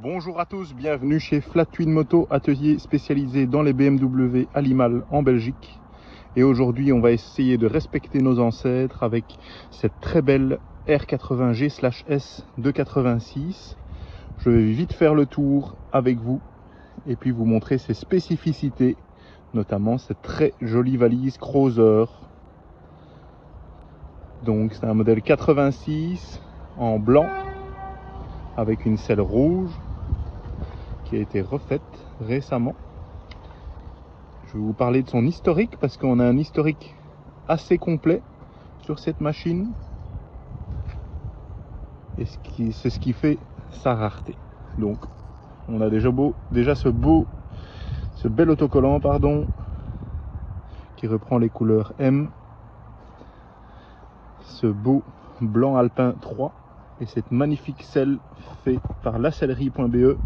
Bonjour à tous, bienvenue chez Flat Twin Moto, atelier spécialisé dans les BMW à Limal en Belgique. Et aujourd'hui on va essayer de respecter nos ancêtres avec cette très belle R80G/S de 86. Je vais vite faire le tour avec vous et puis vous montrer ses spécificités, notamment cette très jolie valise Crosser. Donc c'est un modèle 86 en blanc avec une selle rouge qui a été refaite récemment. Je vais vous parler de son historique parce qu'on a un historique assez complet sur cette machine et c'est ce qui fait sa rareté. Donc on a déjà ce bel autocollant qui reprend les couleurs M, ce beau blanc alpin 3 et cette magnifique selle faite par lasellerie.be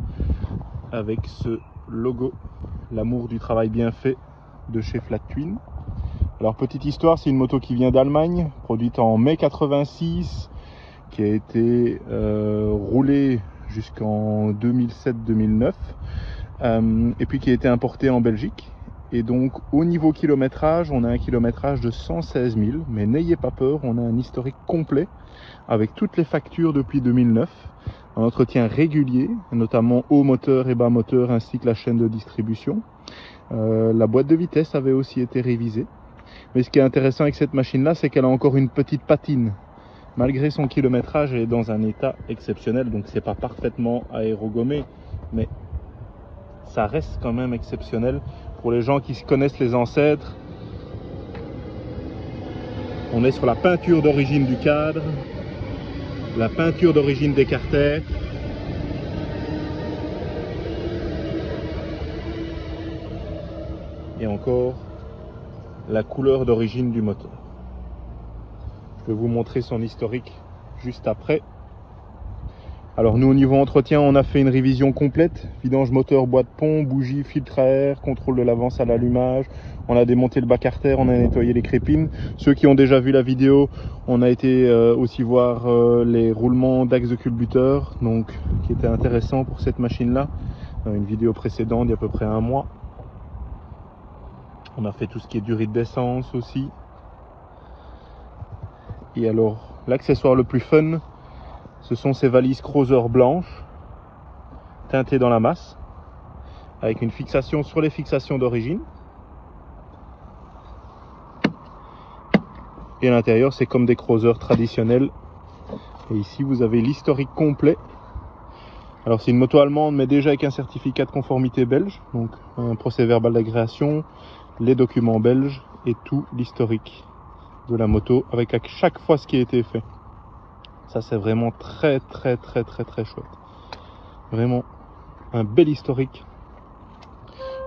avec ce logo, l'amour du travail bien fait de chez Flat Twin. Alors petite histoire, c'est une moto qui vient d'Allemagne, produite en mai 86, qui a été roulée jusqu'en 2007-2009 et puis qui a été importée en Belgique. Et donc au niveau kilométrage, on a un kilométrage de 116 000, mais n'ayez pas peur, on a un historique complet avec toutes les factures depuis 2009, un entretien régulier, notamment haut moteur et bas moteur, ainsi que la chaîne de distribution. La boîte de vitesse avait aussi été révisée. Mais ce qui est intéressant avec cette machine-là, c'est qu'elle a encore une petite patine. Malgré son kilométrage, elle est dans un état exceptionnel, donc c'est pas parfaitement aérogommé, mais ça reste quand même exceptionnel. Pour les gens qui connaissent les ancêtres, on est sur la peinture d'origine du cadre, la peinture d'origine des carters, et encore la couleur d'origine du moteur. Je vais vous montrer son historique juste après. Alors nous, au niveau entretien, on a fait une révision complète, vidange moteur, boîte pont, bougie, filtre à air, contrôle de l'avance à l'allumage, on a démonté le bas carter, on a nettoyé les crépines. Ceux qui ont déjà vu la vidéo, on a été aussi voir les roulements d'axe de culbuteur, donc qui était intéressant pour cette machine-là. Une vidéo précédente d'il y a à peu près un mois. On a fait tout ce qui est durée d'essence aussi. Et alors, l'accessoire le plus fun, ce sont ces valises Crosser blanches, teintées dans la masse, avec une fixation sur les fixations d'origine. Et à l'intérieur, c'est comme des Crosser traditionnels. Et ici, vous avez l'historique complet. Alors, c'est une moto allemande, mais déjà avec un certificat de conformité belge. Donc, un procès verbal d'agréation, les documents belges et tout l'historique de la moto, avec à chaque fois ce qui a été fait. Ça, c'est vraiment très chouette. Vraiment un bel historique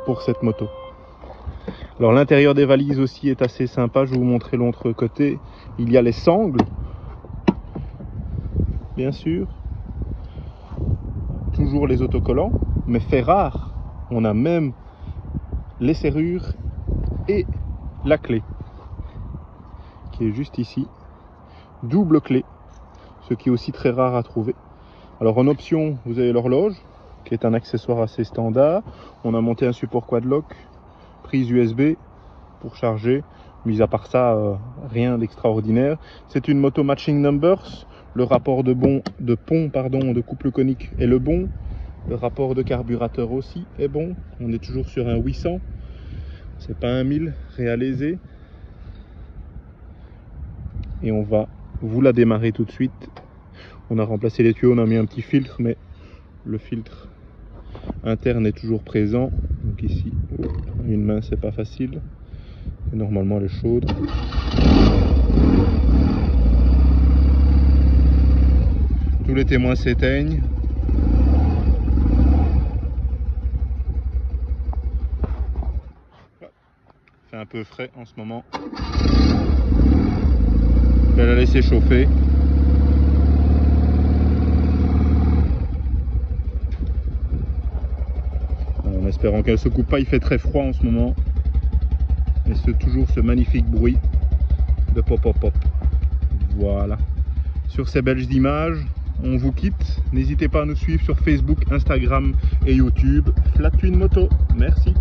pour cette moto. Alors l'intérieur des valises aussi est assez sympa. Je vais vous montrer l'autre côté. Il y a les sangles, bien sûr. Toujours les autocollants, mais fait rare, on a même les serrures et la clé qui est juste ici. Double clé, ce qui est aussi très rare à trouver. Alors en option, vous avez l'horloge, qui est un accessoire assez standard. On a monté un support quad-lock, prise USB pour charger. Mis à part ça, rien d'extraordinaire. C'est une moto matching numbers. Le rapport de pont de couple conique est le bon. Le rapport de carburateur aussi est bon. On est toujours sur un 800. C'est pas un 1000 réalisé. Et on va vous la démarrer tout de suite. On a remplacé les tuyaux, on a mis un petit filtre, mais le filtre interne est toujours présent. Donc ici, une main, c'est pas facile. Et normalement, elle est chaude. Tous les témoins s'éteignent. Fait un peu frais en ce moment. Je vais la laisser chauffer. En espérant qu'elle se coupe pas, il fait très froid en ce moment. Et c'est toujours ce magnifique bruit de pop pop pop. Voilà. Sur ces belges d'images, on vous quitte. N'hésitez pas à nous suivre sur Facebook, Instagram et YouTube. Flat Twin Moto, merci.